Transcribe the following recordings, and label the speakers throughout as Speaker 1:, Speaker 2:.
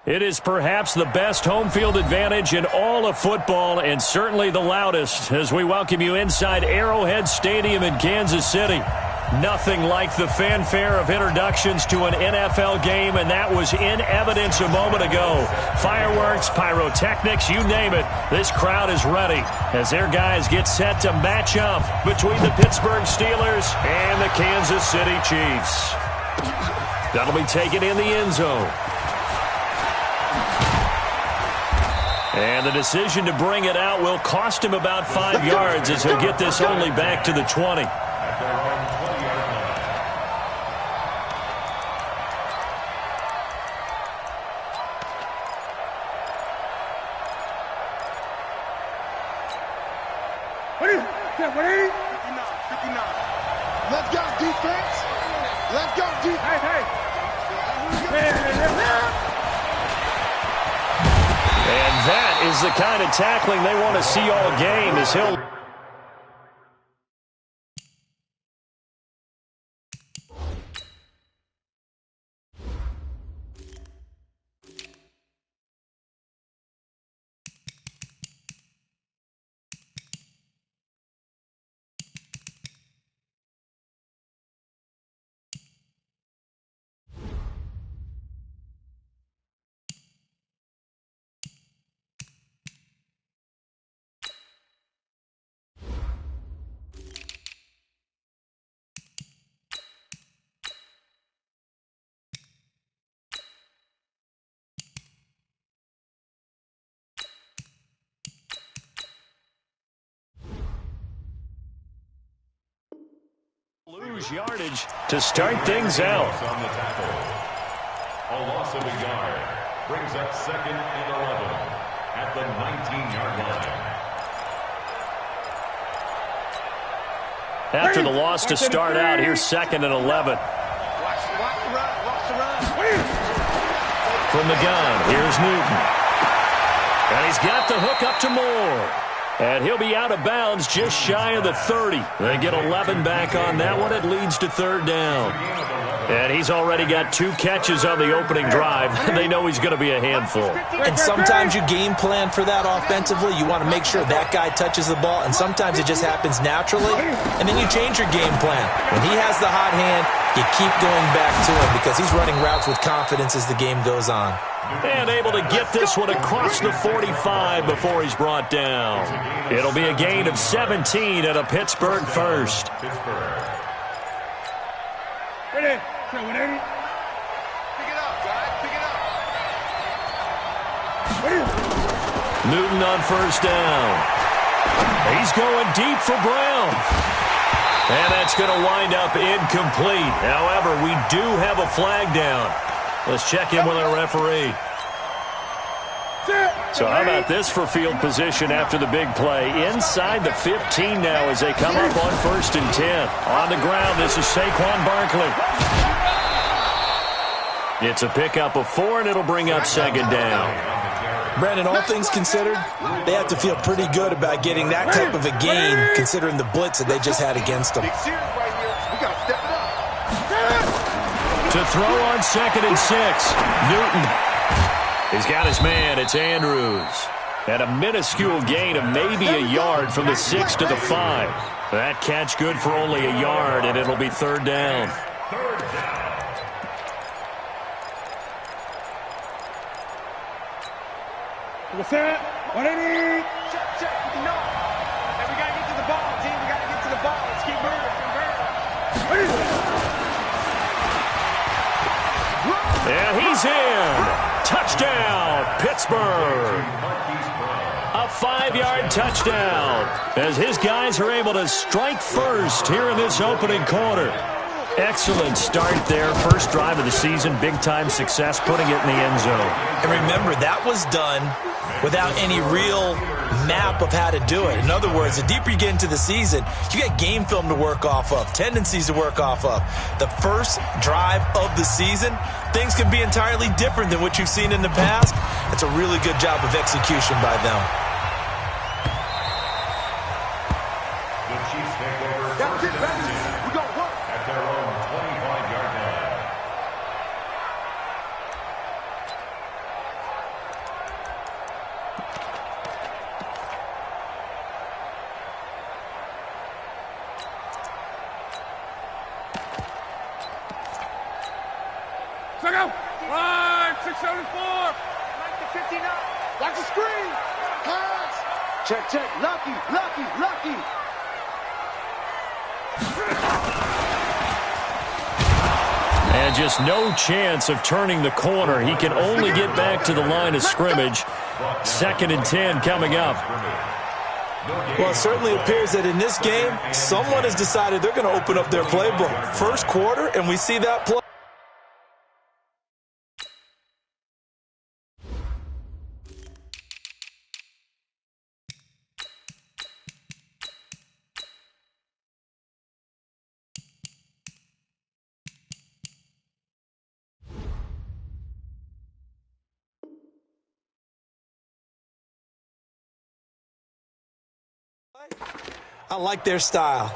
Speaker 1: It is perhaps the best home field advantage in all of football, and certainly the loudest, as we welcome you inside Arrowhead Stadium in Kansas City. Nothing like the fanfare of introductions to an NFL game, and that was in evidence a moment ago. Fireworks, pyrotechnics, you name it. This crowd is ready as their guys get set to match up between the Pittsburgh Steelers and the Kansas City Chiefs. That'll be taken in the end zone. And the decision to bring it out will cost him about 5 yards as he'll get this only back to the 20.
Speaker 2: Let's go, defense. Let's go, defense.
Speaker 1: And that is the kind of tackling they want to see all game as he'll... lose yardage to start things out.
Speaker 3: On the tackle. A loss of a yard brings up 2nd and 11 at the 19-yard line.
Speaker 1: After the loss to start out, here's 2nd and 11.
Speaker 2: Watch the run.
Speaker 1: From the gun, here's Newton. And he's got the hook up to Moore. And he'll be out of bounds just shy of the 30. They get 11 back on that one. It leads to 3rd down. And he's already got 2 catches on the opening drive. They know he's going to be a handful.
Speaker 4: And sometimes you game plan for that offensively. You want to make sure that guy touches the ball, and sometimes it just happens naturally. And then you change your game plan. When he has the hot hand, you keep going back to him because he's running routes with confidence as the game goes on.
Speaker 1: And able to get this one across the 45 before he's brought down. It'll be a gain of 17 at a Pittsburgh first.
Speaker 2: Ready? Pick it up, guys. Pick it up.
Speaker 1: Newton on 1st down. He's going deep for Brown. And that's going to wind up incomplete. However, we do have a flag down. Let's check in with our referee. So how about this for field position after the big play? Inside the 15 now as they come up on 1st and 10. On the ground, this is Saquon Barkley. It's a pickup of 4, and it'll bring up 2nd down.
Speaker 4: Brandon, all things considered, they have to feel pretty good about getting that type of a gain considering the blitz that they just had against them.
Speaker 1: To throw on 2nd and 6, Newton. He's got his man. It's Andrews. And a minuscule gain of maybe a yard from the 6 to the 5. That catch good for only a yard, and it'll be 3rd down.
Speaker 2: What's that? 180. Check. No. And we got to get to the ball, team. We got to get to the ball. Let's keep moving.
Speaker 1: And he's in. Touchdown, Pittsburgh. A 5-yard touchdown as his guys are able to strike first here in this opening quarter. Excellent start there. First drive of the season. Big-time success putting it in the end zone.
Speaker 4: And remember, that was done without any real map of how to do it. In other words, the deeper you get into the season, you got game film to work off of, tendencies to work off of. The first drive of the season, things can be entirely different than what you've seen in the past. It's a really good job of execution by them.
Speaker 3: The Chiefs take over at their own 25-yard line.
Speaker 2: Show the 4. 59. Watch the screen. Pass. Check. Lucky.
Speaker 1: And just no chance of turning the corner. He can only get back to the line of scrimmage. 2nd and 10 coming up.
Speaker 4: Well, it certainly appears that in this game, someone has decided they're going to open up their playbook. First quarter, and we see that play. I like their style.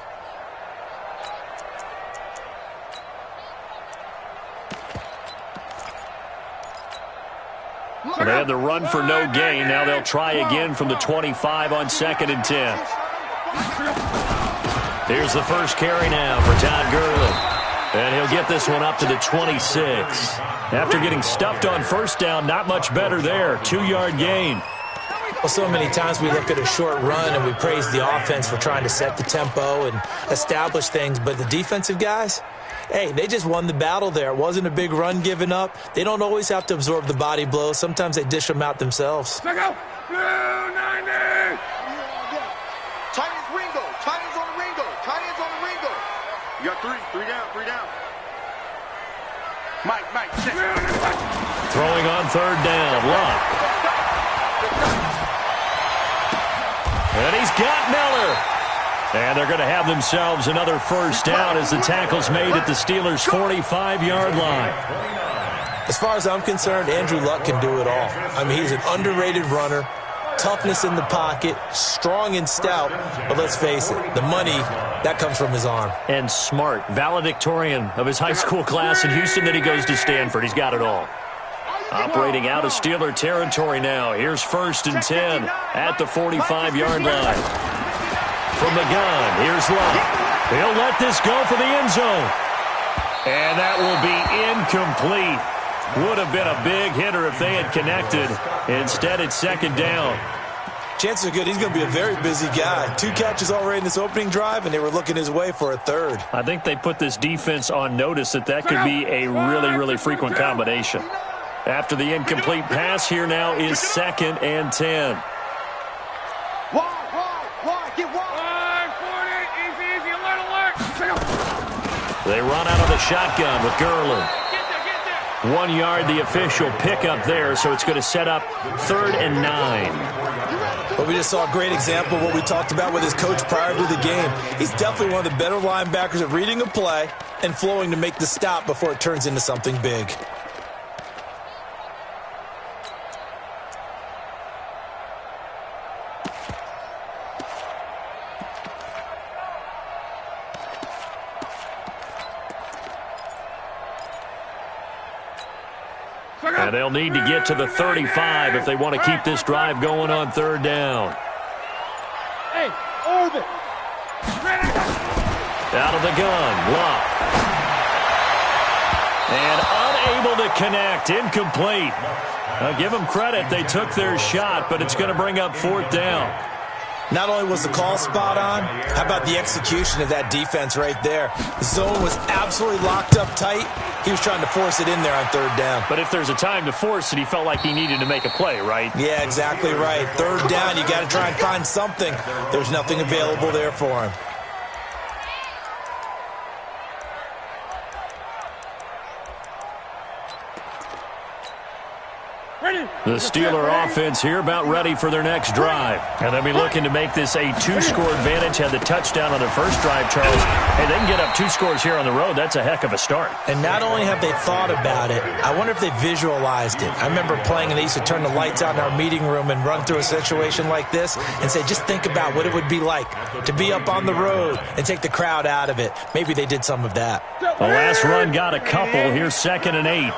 Speaker 1: They had the run for no gain. Now they'll try again from the 25 on 2nd and 10. Here's the first carry now for Todd Gurley. And he'll get this one up to the 26. After getting stuffed on first down, not much better there. 2-yard gain.
Speaker 4: Well, so many times we look at a short run and we praise the offense for trying to set the tempo and establish things, but the defensive guys, hey, they just won the battle there. It wasn't a big run given up. They don't always have to absorb the body blows. Sometimes they dish them out themselves.
Speaker 2: Check out. Blue 90. Titans Ringo. Titans on the Ringo. Titans on the Ringo. You got 3 down. Mike, check.
Speaker 1: Throwing on 3rd down. Luck. And he's got Miller. And they're going to have themselves another first down as the tackle's made at the Steelers' 45-yard line.
Speaker 4: As far as I'm concerned, Andrew Luck can do it all. I mean, he's an underrated runner, toughness in the pocket, strong and stout. But let's face it, the money, that comes from his arm.
Speaker 1: And smart, valedictorian of his high school class in Houston. Then he goes to Stanford. He's got it all. Operating out of Steeler territory now. Here's 1st and 10 at the 45-yard line. From the gun, here's Luck. He'll let this go for the end zone. And that will be incomplete. Would have been a big hitter if they had connected. Instead, it's 2nd down.
Speaker 4: Chances are good he's going to be a very busy guy. 2 catches already in this opening drive, and they were looking his way for a 3rd.
Speaker 1: I think they put this defense on notice that could be a really, really frequent combination. After the incomplete pass, here now is 2nd and 10.
Speaker 2: Wide, get wide. 40, easy, alert.
Speaker 1: They run out of the shotgun with Gurley.
Speaker 2: Get there.
Speaker 1: 1 yard, the official pickup there, so it's going to set up 3rd and 9.
Speaker 4: But we just saw a great example of what we talked about with his coach prior to the game. He's definitely one of the better linebackers at reading a play and flowing to make the stop before it turns into something big.
Speaker 1: And they'll need to get to the 35 if they want to keep this drive going on 3rd down.
Speaker 2: Hey, orbit.
Speaker 1: Out of the gun, Luck. And unable to connect, incomplete. Give them credit, they took their shot, but it's going to bring up 4th down.
Speaker 4: Not only was the call spot on, how about the execution of that defense right there? The zone was absolutely locked up tight. He was trying to force it in there on 3rd down.
Speaker 1: But if there's a time to force it, he felt like he needed to make a play, right?
Speaker 4: Yeah, exactly right. 3rd down, you got to try and find something. There's nothing available there for him.
Speaker 1: The Steeler offense here about ready for their next drive. And they'll be looking to make this a 2-score advantage. Had the touchdown on their first drive, Charles. Hey, they can get up 2 scores here on the road. That's a heck of a start.
Speaker 4: And not only have they thought about it, I wonder if they visualized it. I remember playing and they used to turn the lights out in our meeting room and run through a situation like this and say, just think about what it would be like to be up on the road and take the crowd out of it. Maybe they did some of that.
Speaker 1: The last run got a couple. Here's 2nd and 8.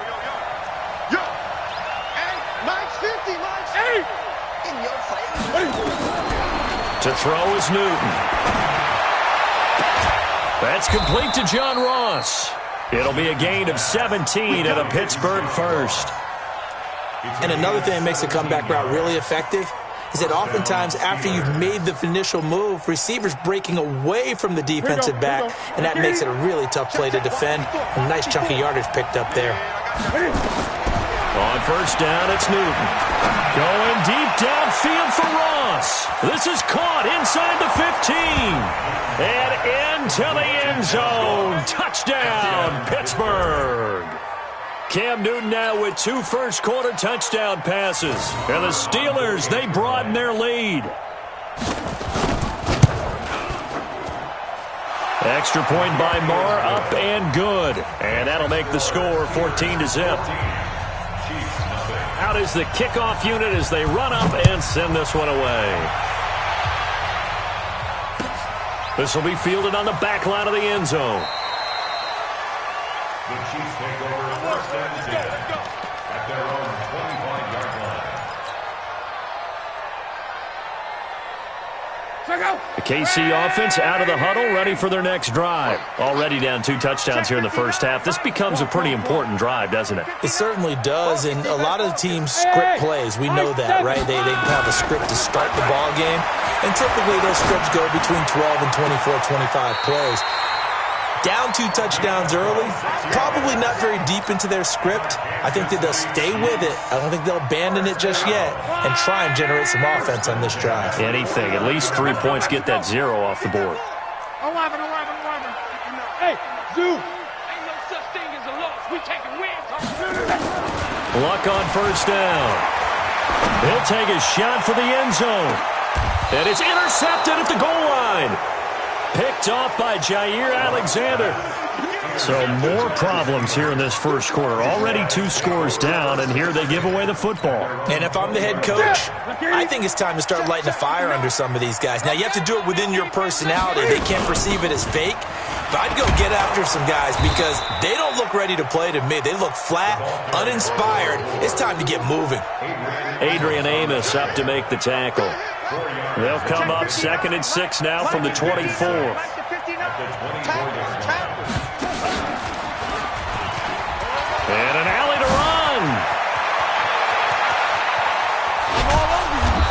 Speaker 1: To throw is Newton. That's complete to John Ross. It'll be a gain of 17 and a Pittsburgh first.
Speaker 4: And another thing that makes a comeback route really effective is that oftentimes after you've made the initial move, receivers breaking away from the defensive back, and that makes it a really tough play to defend. A nice chunk of yardage picked up there.
Speaker 1: On first down, it's Newton. Going deep downfield for Ross. This is caught inside the 15. And into the end zone. Touchdown, Pittsburgh. Cam Newton now with 2 first-quarter touchdown passes. And the Steelers, they broaden their lead. Extra point by Marr, up and good. And that'll make the score 14-0. Out is the kickoff unit as they run up and send this one away. This will be fielded on the back line of the end zone.
Speaker 3: The Chiefs take over first and 10 at their own 25-yard line.
Speaker 1: The KC offense out of the huddle, ready for their next drive. Already down 2 touchdowns here in the first half. This becomes a pretty important drive, doesn't it?
Speaker 4: It certainly does, and a lot of the teams script plays. We know that, right? They have a script to start the ball game, and typically those scripts go between 12 and 24, 25 plays. Down 2 touchdowns early, probably not very deep into their script. I think that they'll stay with it. I don't think they'll abandon it just yet and try and generate some offense on this drive.
Speaker 1: Anything. At least 3 points, get that 0 off the board.
Speaker 2: 11. Hey, Zoo. Ain't no such thing as a loss. We taking wins.
Speaker 1: Luck on first down. He'll take a shot for the end zone. And it's intercepted at the goal line. Picked off by Jair Alexander. So more problems here in this first quarter. Already 2 scores down, and here they give away the football.
Speaker 4: And if I'm the head coach, I think it's time to start lighting a fire under some of these guys. Now, you have to do it within your personality. They can't perceive it as fake. But I'd go get after some guys because they don't look ready to play to me. They look flat, uninspired. It's time to get moving.
Speaker 1: Adrian Amos up to make the tackle. They'll come up 2nd and 6 now from the 24. And an alley to run.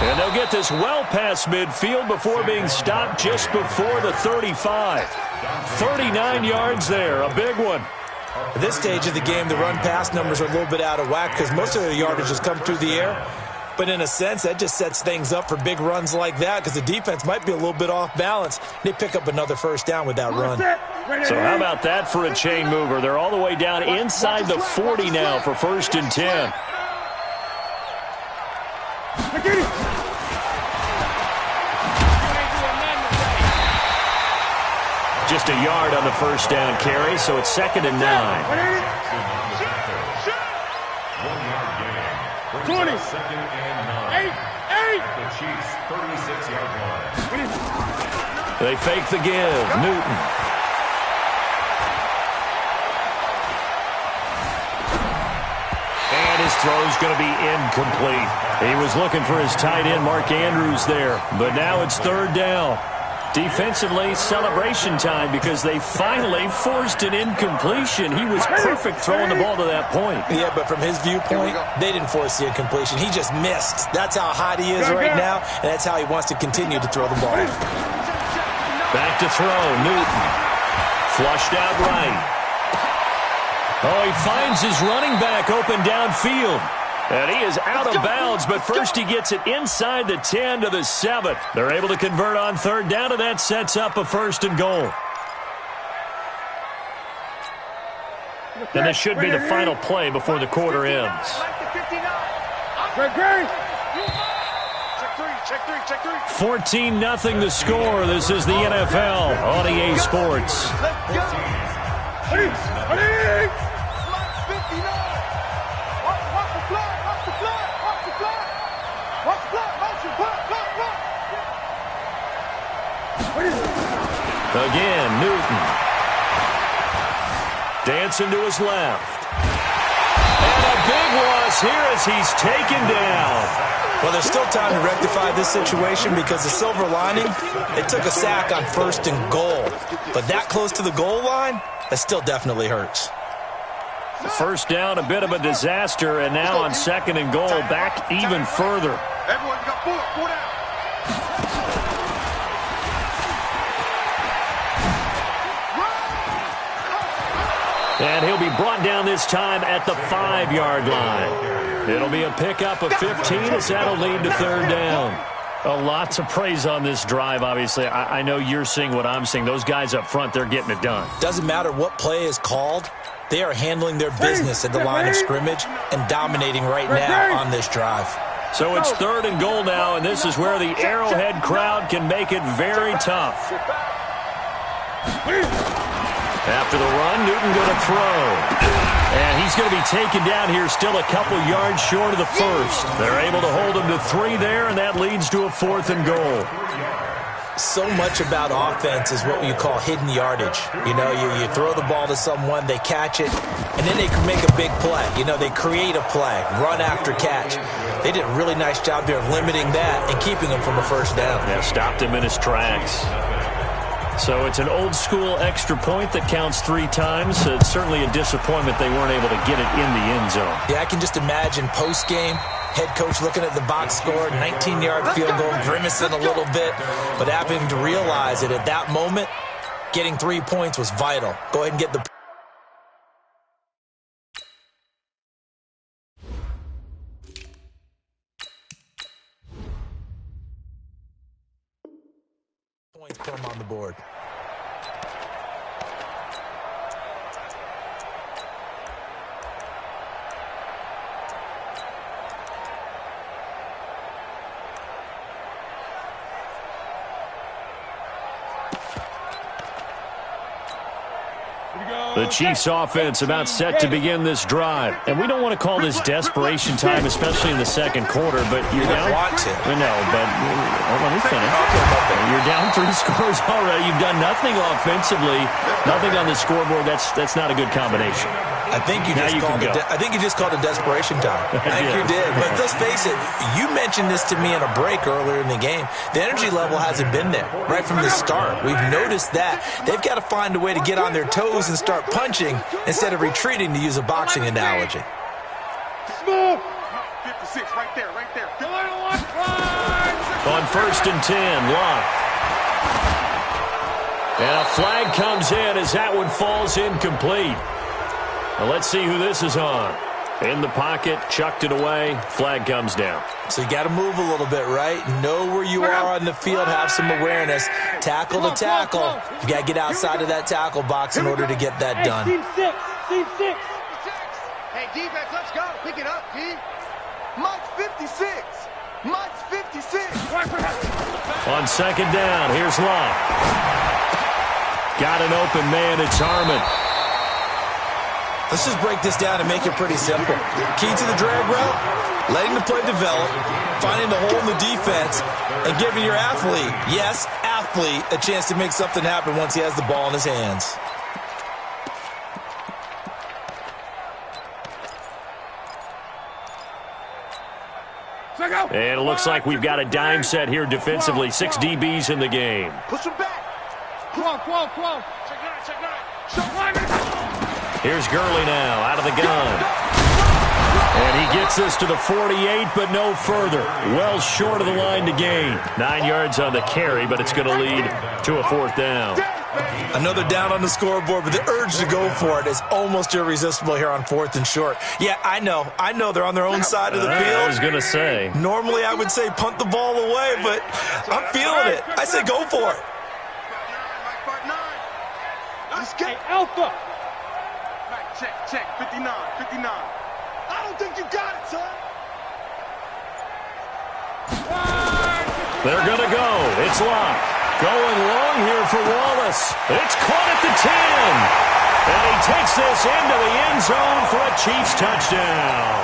Speaker 1: And they'll get this well past midfield before being stopped just before the 35. 39 yards there, a big one.
Speaker 4: At this stage of the game, the run-pass numbers are a little bit out of whack because most of their yardage has come through the air. But in a sense, that just sets things up for big runs like that because the defense might be a little bit off balance. They pick up another first down with that run.
Speaker 1: So how about that for a chain mover? They're all the way down inside the 40 now for 1st and 10. Just a yard on the first down carry, so it's 2nd and 9.
Speaker 2: 20.
Speaker 3: 2nd and 9.
Speaker 2: 8.
Speaker 3: The Chiefs 36-yard line.
Speaker 1: They fake the give. Newton. And his throw's going to be incomplete. He was looking for his tight end, Mark Andrews, there. But now it's 3rd down. Defensively, celebration time because they finally forced an incompletion. He was perfect throwing the ball to that point.
Speaker 4: Yeah, but from his viewpoint, they didn't force the incompletion. He just missed. That's how hot he is right now, and that's how he wants to continue to throw the ball.
Speaker 1: Back to throw, Newton. Flushed out right. Oh, he finds his running back open downfield. And he is out of bounds, but first he gets it inside the 10 to the 7. They're able to convert on 3rd down, and that sets up a 1st and goal. And this should be the final play before the quarter ends.
Speaker 2: Check 3.
Speaker 1: 14-0 the score. This is the NFL on EA Sports. Again, Newton. Dancing to his left. And a big loss here as he's taken down.
Speaker 4: Well, there's still time to rectify this situation because the silver lining, they took a sack on 1st and goal. But that close to the goal line, that still definitely hurts.
Speaker 1: First down, a bit of a disaster, and now on 2nd and goal, back even further.
Speaker 2: Everyone got 4 down.
Speaker 1: And he'll be brought down this time at the 5-yard line. It'll be a pickup of 15 as that'll lead to 3rd down. Lots of praise on this drive, obviously. I know you're seeing what I'm seeing. Those guys up front, they're getting it done.
Speaker 4: Doesn't matter what play is called. They are handling their business at the line of scrimmage and dominating right now on this drive.
Speaker 1: So it's 3rd and goal now, and this is where the Arrowhead crowd can make it very tough. After the run, Newton going to throw. And he's going to be taken down here, still a couple yards short of the first. They're able to hold him to 3 there, and that leads to a 4th and goal.
Speaker 4: So much about offense is what you call hidden yardage. You know, you throw the ball to someone, they catch it, and then they can make a big play. You know, they create a play, run after catch. They did a really nice job there of limiting that and keeping him from a first down.
Speaker 1: Yeah, stopped him in his tracks. So it's an old-school extra point that counts 3 times. It's certainly a disappointment they weren't able to get it in the end zone.
Speaker 4: Yeah, I can just imagine post-game, head coach looking at the box score, 19-yard field goal, grimacing a little bit, but having to realize that at that moment, getting 3 points was vital. Go ahead and get the points, put them on the board.
Speaker 1: The Chiefs' offense about set to begin this drive. And we don't want to call this desperation time, especially in the second quarter, but you're down.
Speaker 4: Want to.
Speaker 1: No, but let me finish. You're down 3 scores already. You've done nothing offensively, nothing on the scoreboard. That's not a good combination.
Speaker 4: I think you just called it desperation time. I think you did. But let's face it, you mentioned this to me in a break earlier in the game. The energy level hasn't been there right from the start. We've noticed that. They've got to find a way to get on their toes and start punching instead of retreating, to use a boxing analogy.
Speaker 2: Smooth. 56, right there.
Speaker 1: On 1st and 10, Locke. And a flag comes in as that one falls incomplete. Now let's see who this is on. In the pocket, chucked it away, flag comes down.
Speaker 4: So you got to move a little bit, right? Know where you are on the field, have some awareness. Tackle to tackle. You got to get outside of that tackle box in order to get that done.
Speaker 2: Team 6. Hey, defense, let's go. Pick it up, D. Mike's 56.
Speaker 1: On 2nd down, here's Locke. Got an open man, it's Harmon.
Speaker 4: Let's just break this down and make it pretty simple. Key to the drag route, letting the play develop, finding the hole in the defense, and giving your athlete, yes, athlete, a chance to make something happen once he has the ball in his hands.
Speaker 1: And it looks like we've got a dime set here defensively. 6 DBs in the game.
Speaker 2: Push him back. Come on. Check 9.
Speaker 1: Here's Gurley now, out of the gun. And he gets this to the 48, but no further. Well short of the line to gain. 9 yards on the carry, but it's going to lead to a 4th down.
Speaker 4: Another down on the scoreboard, but the urge to go for it is almost irresistible here on 4th and short. Yeah, I know they're on their own side of the field.
Speaker 1: I was going to say.
Speaker 4: Normally I would say punt the ball away, but I'm feeling it. I say go for it.
Speaker 2: Let's get Alpha. Check. 59. I don't think you got it, son.
Speaker 1: They're going to go. It's Locke. Going long here for Wallace. It's caught at the 10. And he takes this into the end zone for a Chiefs touchdown.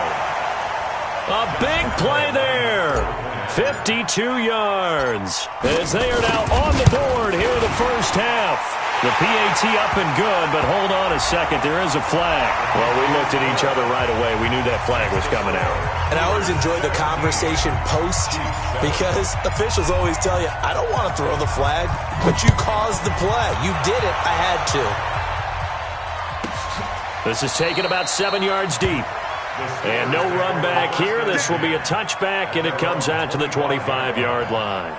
Speaker 1: A big play there. 52 yards. As they are now on the board here in the first half. The PAT up and good, but hold on a second. There is a flag. Well, we looked at each other right away. We knew that flag was coming out.
Speaker 4: And I always enjoy the conversation post because officials always tell you, I don't want to throw the flag, but you caused the play. You did it. I had to.
Speaker 1: This is taken about 7 yards deep. And no run back here. This will be a touchback, and it comes out to the 25-yard line.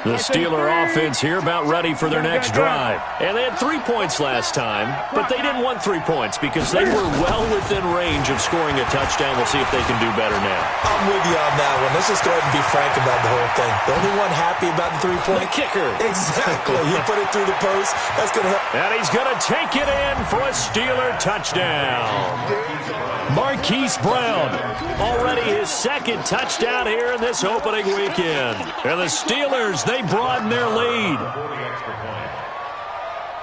Speaker 1: The Steeler offense here about ready for their next drive. And they had 3 points last time, but they didn't want 3 points because they were well within range of scoring a touchdown. We'll see if they can do better now.
Speaker 4: I'm with you on that one. Let's just go ahead and be frank about the whole thing. The only one happy about the 3-point.
Speaker 1: The kicker.
Speaker 4: Exactly. He put it through the post. That's going to help.
Speaker 1: And he's going to take it in for a Steeler touchdown. Marquise Brown, already his second touchdown here in this opening weekend. And the Steelers, they broaden their lead.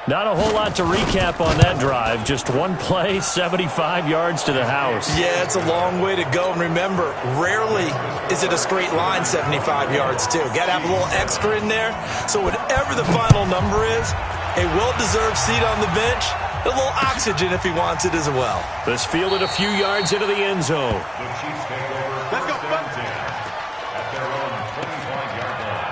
Speaker 1: Not a whole lot to recap on that drive. Just one play, 75 yards to the house.
Speaker 4: Yeah, it's a long way to go. And remember, rarely is it a straight line 75 yards, too. Got to have a little extra in there. So whatever the final number is, a well-deserved seat on the bench, a little oxygen if he wants it as well.
Speaker 1: This fielded a few yards into the end zone.
Speaker 3: The Chiefs take over. Let's go. At their own 25-yard line.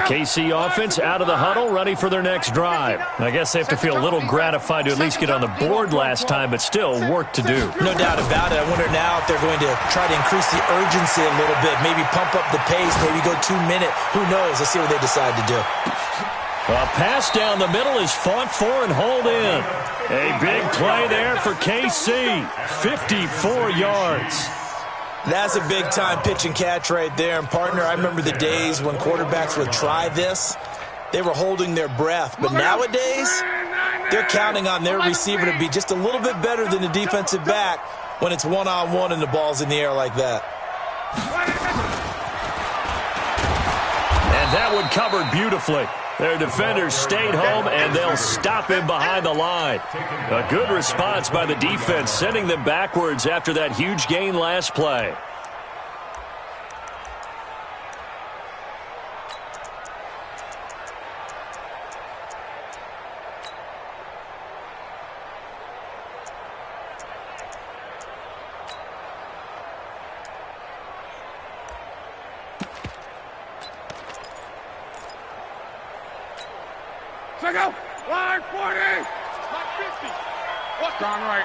Speaker 1: KC offense out of the huddle, ready for their next drive. I guess they have to feel a little gratified to at least get on the board last time, but still work to do.
Speaker 4: No doubt about it. I wonder now if they're going to try to increase the urgency a little bit, maybe pump up the pace, maybe go 2 minute. Who knows? Let's see what they decide to do.
Speaker 1: A pass down the middle is fought for and hauled in. A big play there for KC, 54 yards.
Speaker 4: That's a big-time pitch and catch right there. And, partner, I remember the days when quarterbacks would try this. They were holding their breath. But nowadays, they're counting on their receiver to be just a little bit better than the defensive back when it's one-on-one and the ball's in the air like that.
Speaker 1: And that one covered beautifully. Their defenders stayed home, and they'll stop him behind the line. A good response by the defense, sending them backwards after that huge gain last play.
Speaker 2: Go. Line 40. Line 50. What's gone right?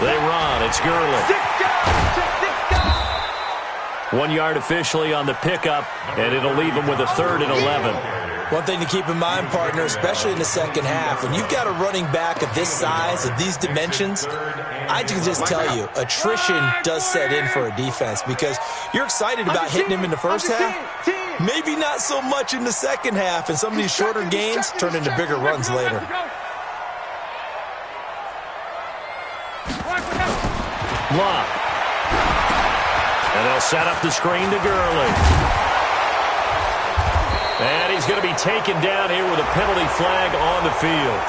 Speaker 1: They run. It's Gurley. 1 yard officially on the pickup, and it'll leave them with a 3rd and 11.
Speaker 4: One thing to keep in mind, partner, especially in the second half, when you've got a running back of this size, of these dimensions, I can just tell you, attrition does set in for a defense because you're excited about hitting him in the first half. Maybe not so much in the second half, and some of these shorter gains turn into bigger runs later.
Speaker 1: Block. And they'll set up the screen to Gurley. And he's going to be taken down here with a penalty flag on the field.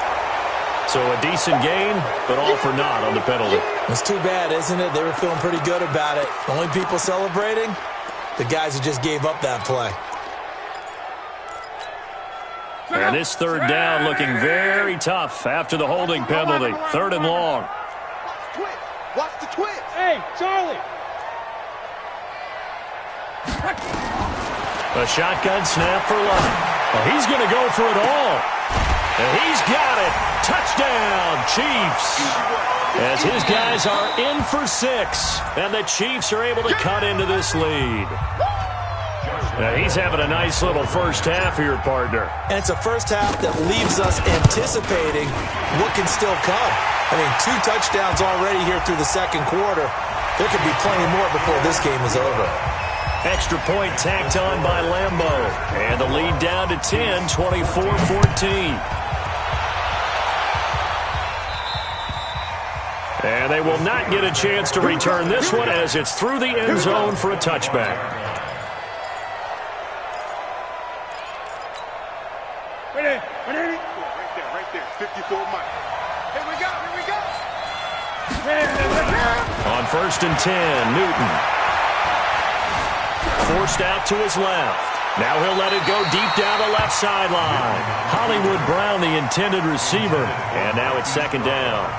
Speaker 1: So a decent gain, but all for naught on the penalty.
Speaker 4: It's too bad, isn't it? They were feeling pretty good about it. The only people celebrating, the guys who just gave up that play.
Speaker 1: And this 3rd down looking very tough after the holding penalty. 3rd and long.
Speaker 2: Watch the twitch. Hey, Charlie.
Speaker 1: A shotgun snap for Love. Well, he's going to go for it all. And he's got it. Touchdown, Chiefs. As his guys are in for 6. And the Chiefs are able to cut into this lead. Now, he's having a nice little first half here, partner.
Speaker 4: And it's a first half that leaves us anticipating what can still come. I mean, 2 touchdowns already here through the second quarter. There could be plenty more before this game is over.
Speaker 1: Extra point tacked on by Lambo. And the lead down to 10, 24-14. And they will not get a chance to return this one as it's through the end zone for a touchback.
Speaker 2: 54 Mike. Here we go, here we go.
Speaker 1: On 1st and 10, Newton. Forced out to his left. Now he'll let it go deep down the left sideline. Hollywood Brown, the intended receiver. And now it's 2nd down.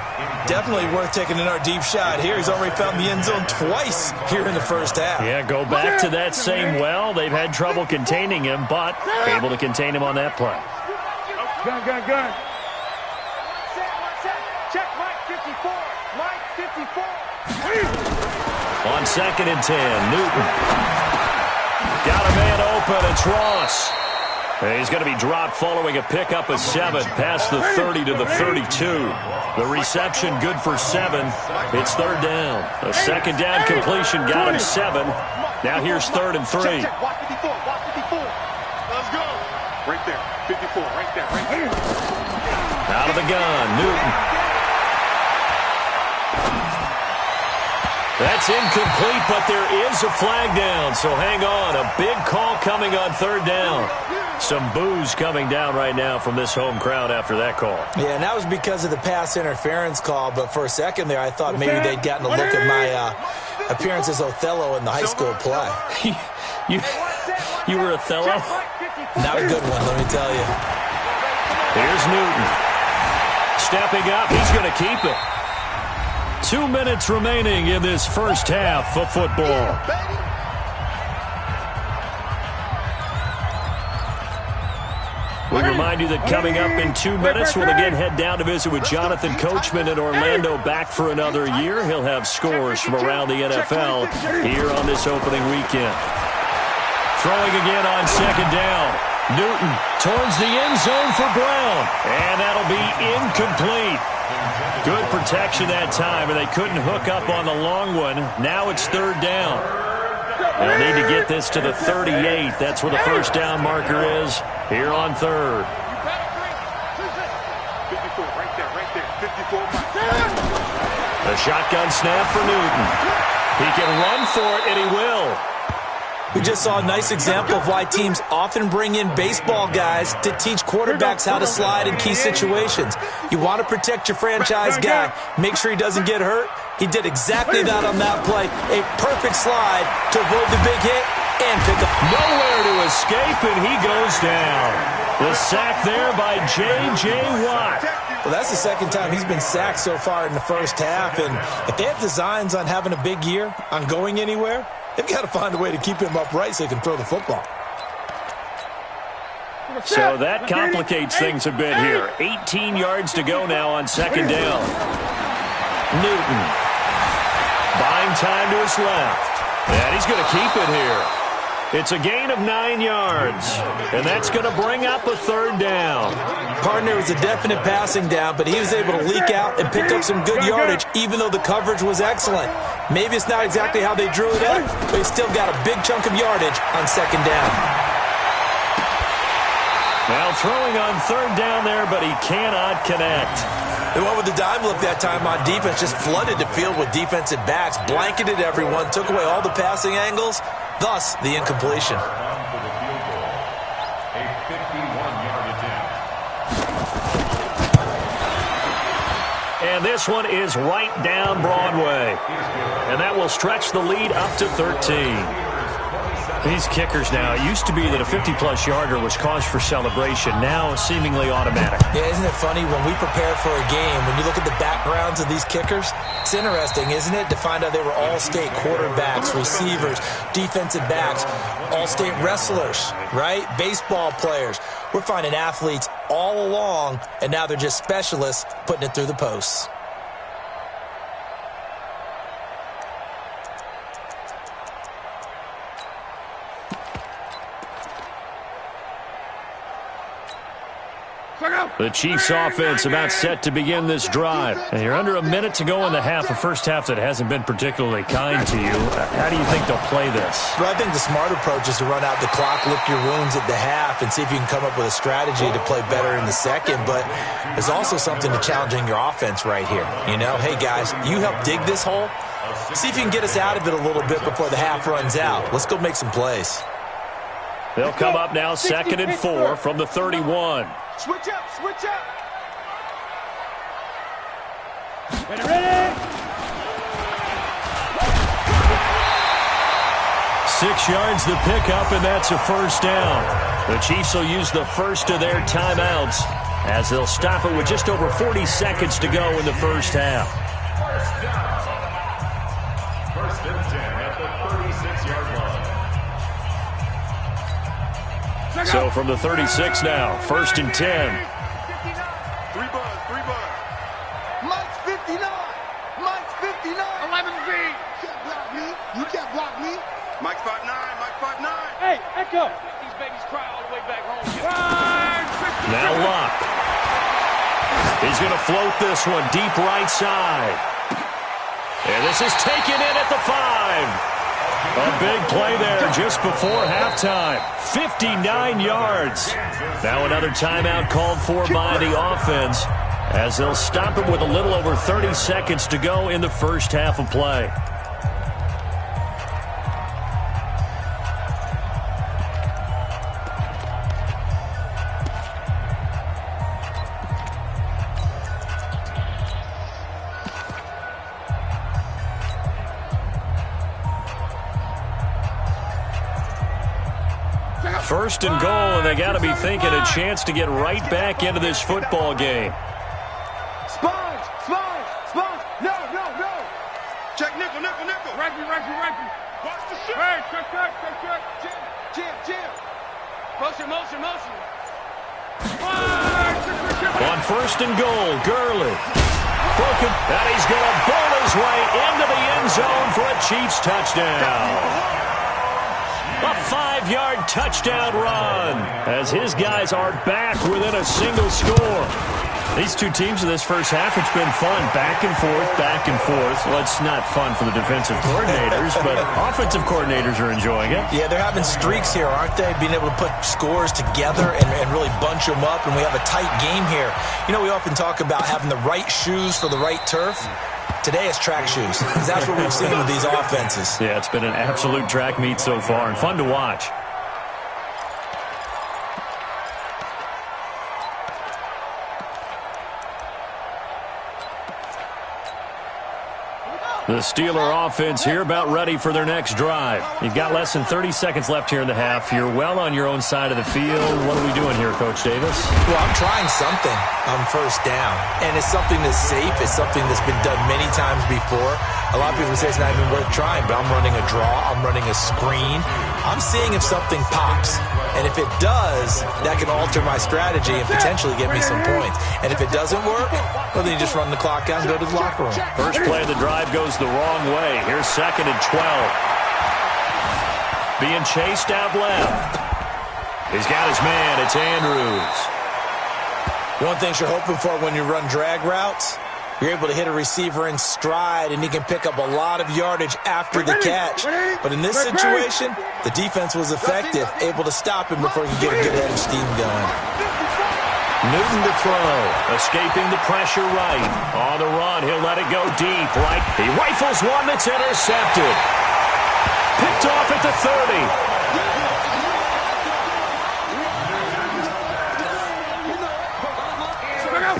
Speaker 4: Definitely worth taking another deep shot here. He's already found the end zone twice here in the first half.
Speaker 1: Yeah, go back to that same well. They've had trouble containing him, but able to contain him on that play.
Speaker 2: Gun. Check Mike 54. Mike 54.
Speaker 1: On 2nd and 10, Newton. Got a man open. It's Ross. He's going to be dropped following a pickup of 7 past the 30 to the 32. The reception good for 7. It's 3rd down. A 2nd down completion got him 7. Now here's 3rd and 3.
Speaker 2: Check. Watch 54. Watch 54. Let's go. Right there. 54. Right there. Right there.
Speaker 1: Out of the gun, Newton. That's incomplete, but there is a flag down, so hang on. A big call coming on 3rd down. Some boos coming down right now from this home crowd after that call.
Speaker 4: Yeah, and that was because of the pass interference call, but for a second there I thought maybe they'd gotten a look at my appearance as Othello in the high school play.
Speaker 1: You were Othello?
Speaker 4: Not a good one, let me tell you.
Speaker 1: Here's Newton. Stepping up, he's going to keep it. 2 minutes remaining in this first half of football. We remind you that coming up in 2 minutes, we'll again head down to visit with Jonathan Coachman in Orlando, back for another year. He'll have scores from around the NFL here on this opening weekend. Throwing again on 2nd down. Newton towards the end zone for Brown, and that'll be incomplete. Good protection that time, and they couldn't hook up on the long one. Now it's 3rd down. They'll need to get this to the 38. That's where the first down marker is here on 3rd.
Speaker 2: 54, right there, 54.
Speaker 1: The shotgun snap for Newton. He can run for it, and he will.
Speaker 4: We just saw a nice example of why teams often bring in baseball guys to teach quarterbacks how to slide in key situations. You want to protect your franchise guy. Make sure he doesn't get hurt. He did exactly that on that play. A perfect slide to avoid the big hit and pick up.
Speaker 1: Nowhere to escape, and he goes down. The sack there by J.J. Watt.
Speaker 4: Well, that's the 2nd time he's been sacked so far in the first half. And if they have designs on having a big year, on going anywhere, they've got to find a way to keep him upright so he can throw the football.
Speaker 1: So that complicates things a bit here. 18 yards to go now on 2nd down. Newton buying time to his left. And he's going to keep it here. It's a gain of 9 yards. And that's going to bring up a 3rd down.
Speaker 4: Partner was a definite passing down, but he was able to leak out and pick up some good yardage, even though the coverage was excellent. Maybe it's not exactly how they drew it up, but he still got a big chunk of yardage on 2nd down.
Speaker 1: Now throwing on 3rd down there, but he cannot connect.
Speaker 4: They went with the dime look that time on defense, just flooded the field with defensive backs, blanketed everyone, took away all the passing angles, thus the incompletion.
Speaker 3: A 51-yard attempt.
Speaker 1: And this one is right down Broadway. And that will stretch the lead up to 13. These kickers now, it used to be that a 50-plus yarder was cause for celebration. Now seemingly automatic.
Speaker 4: Yeah, isn't it funny when we prepare for a game, when you look at the backgrounds of these kickers, it's interesting, isn't it, to find out they were all-state quarterbacks, receivers, defensive backs, all-state wrestlers, right? Baseball players. We're finding athletes all along, and now they're just specialists putting it through the posts.
Speaker 1: The Chiefs offense about set to begin this drive. And you're under a minute to go in the half, a first half that hasn't been particularly kind to you. How do you think they'll play this?
Speaker 4: Well, I think the smart approach is to run out the clock, lick your wounds at the half, and see if you can come up with a strategy to play better in the second. But there's also something to challenging your offense right here. You know, hey, guys, you help dig this hole. See if you can get us out of it a little bit before the half runs out. Let's go make some plays.
Speaker 1: They'll come up now 2nd and 4 from the 31.
Speaker 2: Switch up, switch up. Ready?
Speaker 1: 6 yards the pickup, and that's a first down. The Chiefs will use the first of their timeouts as they'll stop it with just over 40 seconds to go in the first half.
Speaker 3: First down. First and 10 at the 36-yard line.
Speaker 1: So from the 36 now, first and 10.
Speaker 2: 3 buzz. Mike's 59. 11 feet. You can't block me. Mike's 5'9". Hey, Echo. These babies cry all the way back home.
Speaker 1: Now Locke. He's going to float this one deep right side. And this is taken in at the 5. A big play there just before halftime. 59 yards. Now another timeout called for by the offense as they'll stop it with a little over 30 seconds to go in the first half of play. First and goal, and they got to be thinking a chance to get right back into this football game.
Speaker 2: Sponge. No. Check nickel. Rifle. Watch the shit. Hey, check. Jim. Motion.
Speaker 1: On first and goal, Gurley. Broken, and he's going to bowl his way into the end zone for a Chiefs touchdown. A 5-yard touchdown run as his guys are back within a single score. These two teams in this first half, it's been fun. Back and forth. Well, it's not fun for the defensive coordinators, but offensive coordinators are enjoying it.
Speaker 4: Yeah, they're having streaks here, aren't they? Being able to put scores together and really bunch them up, and we have a tight game here. You know, we often talk about having the right shoes for the right turf. Today it's track shoes, because that's what we've seen with these offenses.
Speaker 1: Yeah, it's been an absolute track meet so far, and fun to watch. The Steeler offense here about ready for their next drive. You've got less than 30 seconds left here in the half. You're well on your own side of the field. What are we doing here, Coach Davis?
Speaker 4: Well, I'm trying something on first down, and it's something that's safe. It's something that's been done many times before. A lot of people say it's not even worth trying, but I'm running a draw. I'm running a screen. I'm seeing if something pops. And if it does, that can alter my strategy and potentially get me some points. And if it doesn't work, well, then you just run the clock out and go to the locker room.
Speaker 1: First play of the drive goes the wrong way. Here's second and 12. Being chased out left. He's got his man. It's Andrews.
Speaker 4: One thing you're hoping for when you run drag routes, you're able to hit a receiver in stride, and he can pick up a lot of yardage after the catch. But in this situation, the defense was effective, able to stop him before he could get a good head of steam going.
Speaker 1: Newton to throw, escaping the pressure right. On the run, he'll let it go deep, right? He rifles one that's intercepted. Picked off at the 30.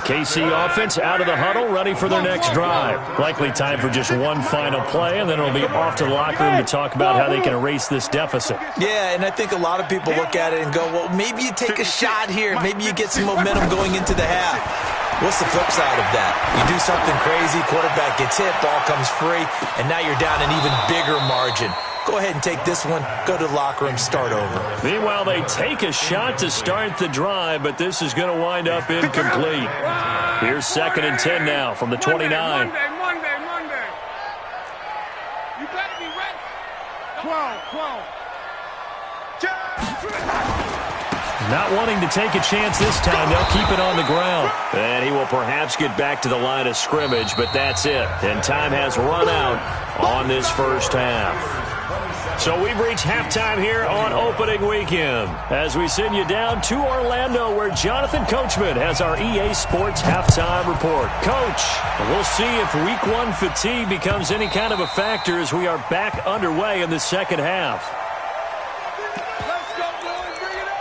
Speaker 1: KC offense out of the huddle, ready for their next drive. Likely time for just one final play, and then it'll be off to the locker room to talk about how they can erase this deficit.
Speaker 4: Yeah, and I think a lot of people look at it and go, well, maybe you take a shot here. Maybe you get some momentum going into the half. What's the flip side of that? You do something crazy, quarterback gets hit, ball comes free, and now you're down an even bigger margin. Go ahead and take this one, go to the locker room, start over.
Speaker 1: Meanwhile, they take a shot to start the drive, but this is going to wind up incomplete. Here's second and 10 now from the 29.
Speaker 2: Monday. You better be ready. 12.
Speaker 1: Not wanting to take a chance this time, they'll keep it on the ground. And he will perhaps get back to the line of scrimmage, but that's it. And time has run out on this first half. So we've reached halftime here on opening weekend as we send you down to Orlando where Jonathan Coachman has our EA Sports halftime report. Coach, we'll see if week one fatigue becomes any kind of a factor as we are back underway in the second half.
Speaker 2: Let's go, boys. Bring it on.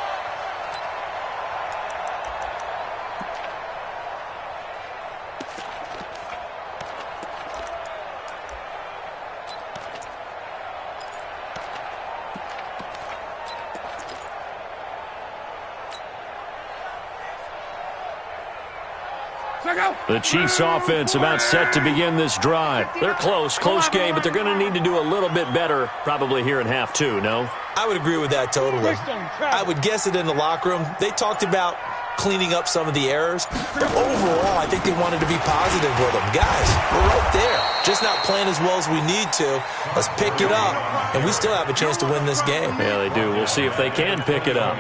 Speaker 1: The Chiefs offense about set to begin this drive. They're close game, but they're going to need to do a little bit better probably here in half two, no?
Speaker 4: I would agree with that totally. I would guess it in the locker room. They talked about cleaning up some of the errors. But overall, I think they wanted to be positive with them. Guys, we're right there. Just not playing as well as we need to. Let's pick it up, and we still have a chance to win this game.
Speaker 1: Yeah, they do. We'll see if they can pick it up.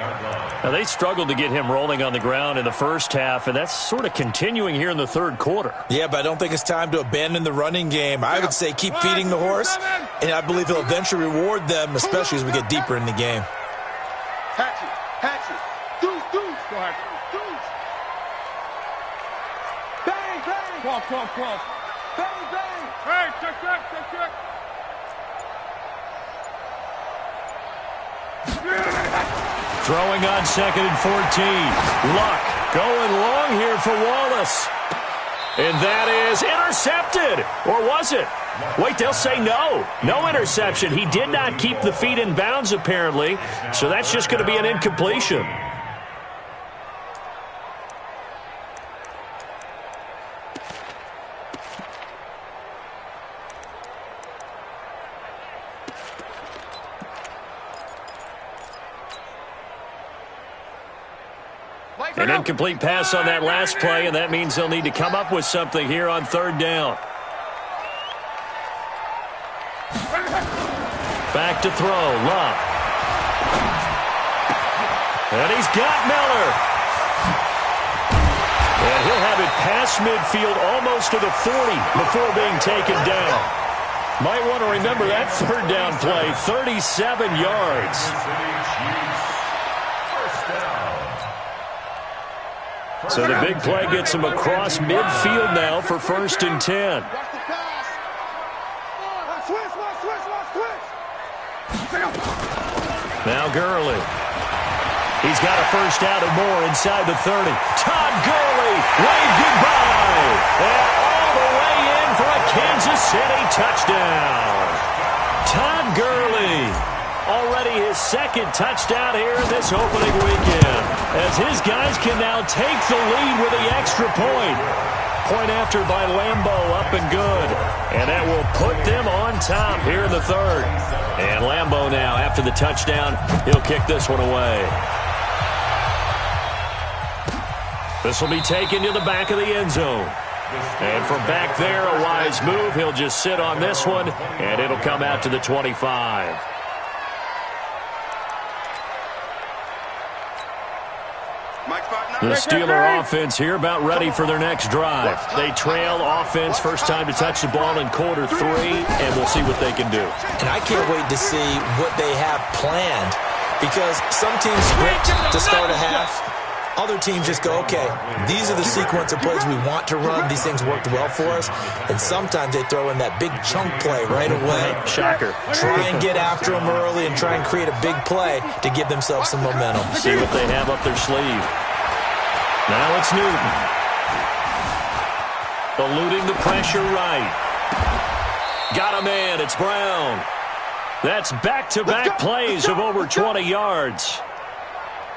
Speaker 1: Now, they struggled to get him rolling on the ground in the first half, and that's sort of continuing here in the third quarter.
Speaker 4: Yeah, but I don't think it's time to abandon the running game. I would say keep feeding the horse, and I believe he'll eventually reward them, especially as we get deeper in the game.
Speaker 2: Hatchet. Deuce. Go ahead. Deuce. Bang. Cross. Bang. Hey, check.
Speaker 1: Throwing on 2nd and 14. Luck going long here for Wallace. And that is intercepted. Or was it? Wait, they'll say no. No interception. He did not keep the feet in bounds, apparently. So that's just going to be an incompletion. An incomplete pass on that last play, and that means they'll need to come up with something here on third down. Back to throw. Luck. And he's got Miller. And he'll have it past midfield almost to the 40 before being taken down. Might want to remember that third down play, 37 yards. So the big play gets him across midfield now for 1st and 10. Now Gurley. He's got a first down or more inside the 30. Todd Gurley, wave goodbye. And all the way in for a Kansas City touchdown. Todd Gurley. Already his 2nd touchdown here in this opening weekend, as his guys can now take the lead with the extra point. Point after by Lambeau, up and good. And that will put them on top here in the third. And Lambeau now, after the touchdown, he'll kick this one away. This will be taken to the back of the end zone. And from back there, a wise move. He'll just sit on this one, and it'll come out to the 25. The Steeler offense here about ready for their next drive. They trail offense, first time to touch the ball in quarter 3, and we'll see what they can do.
Speaker 4: And I can't wait to see what they have planned, because some teams script to start a half. Other teams just go, okay, these are the sequence of plays we want to run. These things worked well for us. And sometimes they throw in that big chunk play right away.
Speaker 1: Shocker.
Speaker 4: Try and get after them early and try and create a big play to give themselves some momentum.
Speaker 1: See what they have up their sleeve. Now it's Newton. Eluding the pressure right. Got a man. It's Brown. That's back-to-back plays of over 20 yards.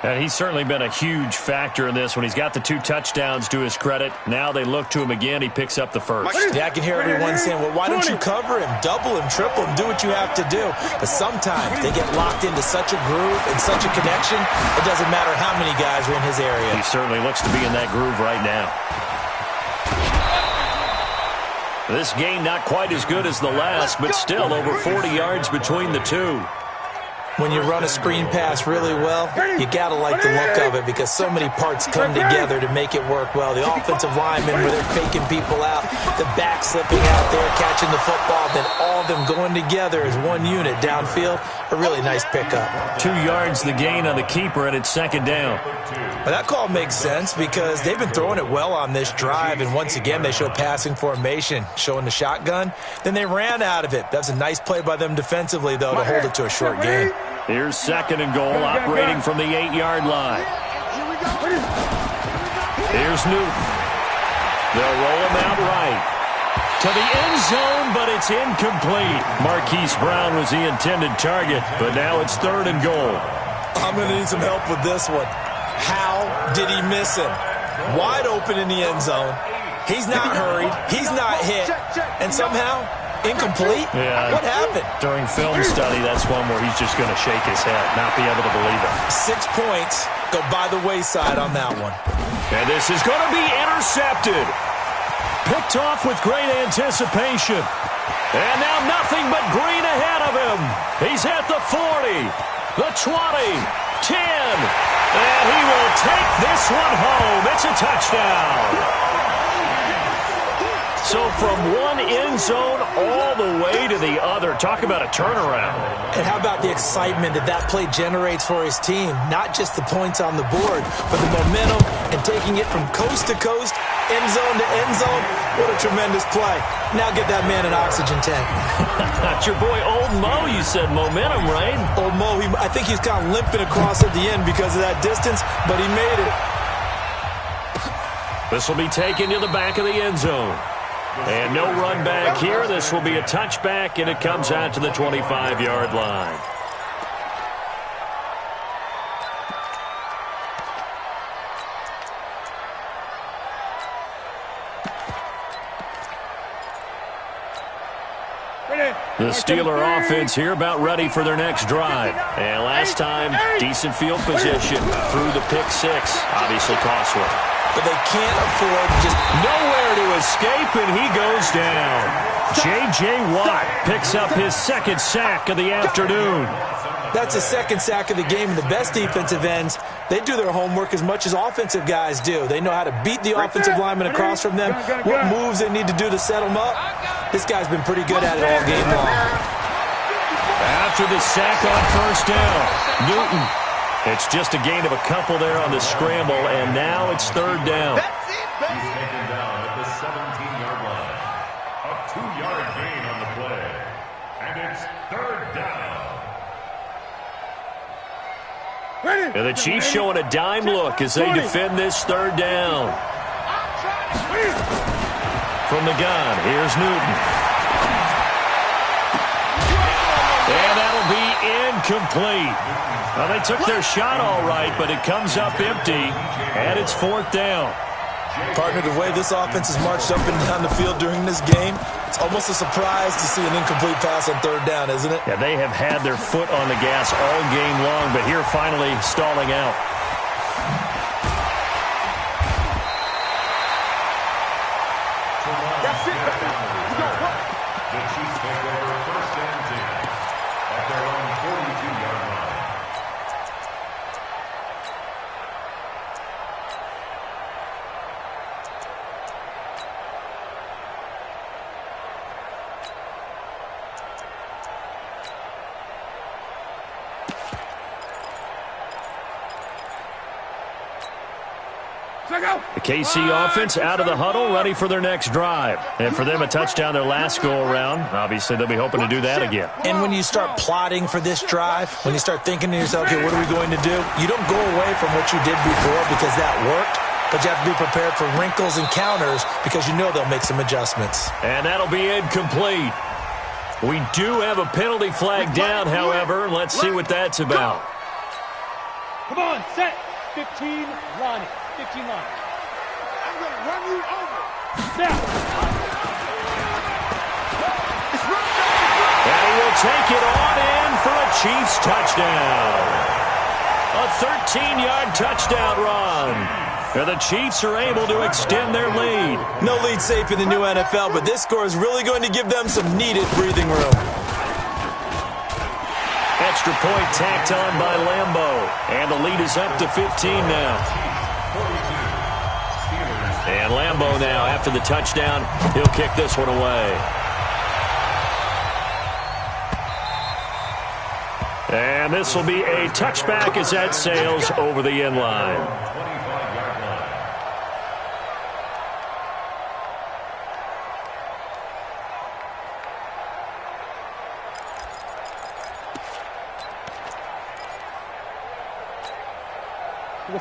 Speaker 1: And he's certainly been a huge factor in this when he's got the 2 touchdowns to his credit. Now they look to him again. He picks up the first.
Speaker 4: Yeah, I can hear everyone saying, well, why don't you cover him, double him, triple him, do what you have to do. But sometimes they get locked into such a groove and such a connection, it doesn't matter how many guys are in his area.
Speaker 1: He certainly looks to be in that groove right now. This game not quite as good as the last, but still over 40 yards between the two.
Speaker 4: When you run a screen pass really well, you got to like the look of it, because so many parts come together to make it work well. The offensive linemen, where they're faking people out, the back slipping out there, catching the football, then all of them going together as one unit downfield. A really nice pickup.
Speaker 1: 2 yards the gain on the keeper, and it's 2nd down.
Speaker 4: Well, that call makes sense because they've been throwing it well on this drive, and once again they showed passing formation, showing the shotgun. Then they ran out of it. That's a nice play by them defensively, though, to hold it to a short gain.
Speaker 1: Here's 2nd and goal, operating from the 8-yard line. Here's Newton. They'll roll him out right to the end zone, but it's incomplete. Marquise Brown was the intended target, but now it's 3rd and goal.
Speaker 4: I'm going to need some help with this one. How did he miss him? Wide open in the end zone. He's not hurried. He's not hit. And somehow, incomplete?
Speaker 1: Yeah.
Speaker 4: What happened?
Speaker 1: During film study, that's one where he's just going to shake his head, not be able to believe it.
Speaker 4: 6 points go by the wayside on that one.
Speaker 1: And this is going to be intercepted. Picked off with great anticipation. And now nothing but green ahead of him. He's at the 40, the 20, 10. And he will take this one home. It's a touchdown. So from one end zone all the way to the other. Talk about a turnaround.
Speaker 4: And how about the excitement that play generates for his team? Not just the points on the board, but the momentum and taking it from coast to coast, end zone to end zone. What a tremendous play. Now get that man an oxygen tank.
Speaker 1: That's your boy Old Mo. You said momentum, right?
Speaker 4: Old Mo, I think he's kind of limping across at the end because of that distance, but he made it.
Speaker 1: This will be taken to the back of the end zone. And no run back here. This will be a touchback, and it comes out to the 25-yard line. The Steeler offense here about ready for their next drive. And last time, decent field position through the pick six. Obviously costly.
Speaker 4: But they can't afford just
Speaker 1: nowhere to escape, and he goes down. J.J. Watt picks up his second sack of the afternoon.
Speaker 4: That's the second sack of the game, and the best defensive ends, they do their homework as much as offensive guys do. They know how to beat the offensive lineman across from them, what moves they need to do to set them up. This guy's been pretty good at it all game long.
Speaker 1: After the sack on first down, Newton. It's just a gain of a couple there on the scramble, and now it's third down.
Speaker 3: He's taken down at the 17-yard line. A 2-yard gain on the play. And it's third down.
Speaker 1: And the Chiefs showing a dime look as they defend this third down. From the gun, here's Newton. And that'll be incomplete. Well, they took their shot all right, but it comes up empty, and it's fourth down.
Speaker 4: Partner, the way this offense has marched up and down the field during this game, it's almost a surprise to see an incomplete pass on third down, isn't it?
Speaker 1: Yeah, they have had their foot on the gas all game long, but here finally stalling out.
Speaker 2: That's it, baby. You got what?
Speaker 3: The Chiefs take over first and 10 at their own 42-yard line.
Speaker 1: The KC offense out of the huddle, ready for their next drive. And for them, a touchdown their last go-around. Obviously, they'll be hoping to do that again.
Speaker 4: And when you start plotting for this drive, when you start thinking to yourself, okay, what are we going to do? You don't go away from what you did before because that worked, but you have to be prepared for wrinkles and counters because you know they'll make some adjustments.
Speaker 1: And that'll be incomplete. We do have a penalty flag down, however. Let's see what that's about.
Speaker 2: Come on, set. 15, line it. 15 line. I'm going to run you over. Now.
Speaker 1: And he will take it on in for a Chiefs touchdown. A 13-yard touchdown run. And the Chiefs are able to extend their lead.
Speaker 4: No lead safe in the new NFL, but this score is really going to give them some needed breathing room.
Speaker 1: Extra point tacked on by Lambeau. And the lead is up to 15 now. And Lambeau now, after the touchdown, he'll kick this one away. And this will be a touchback as that sails over the end line.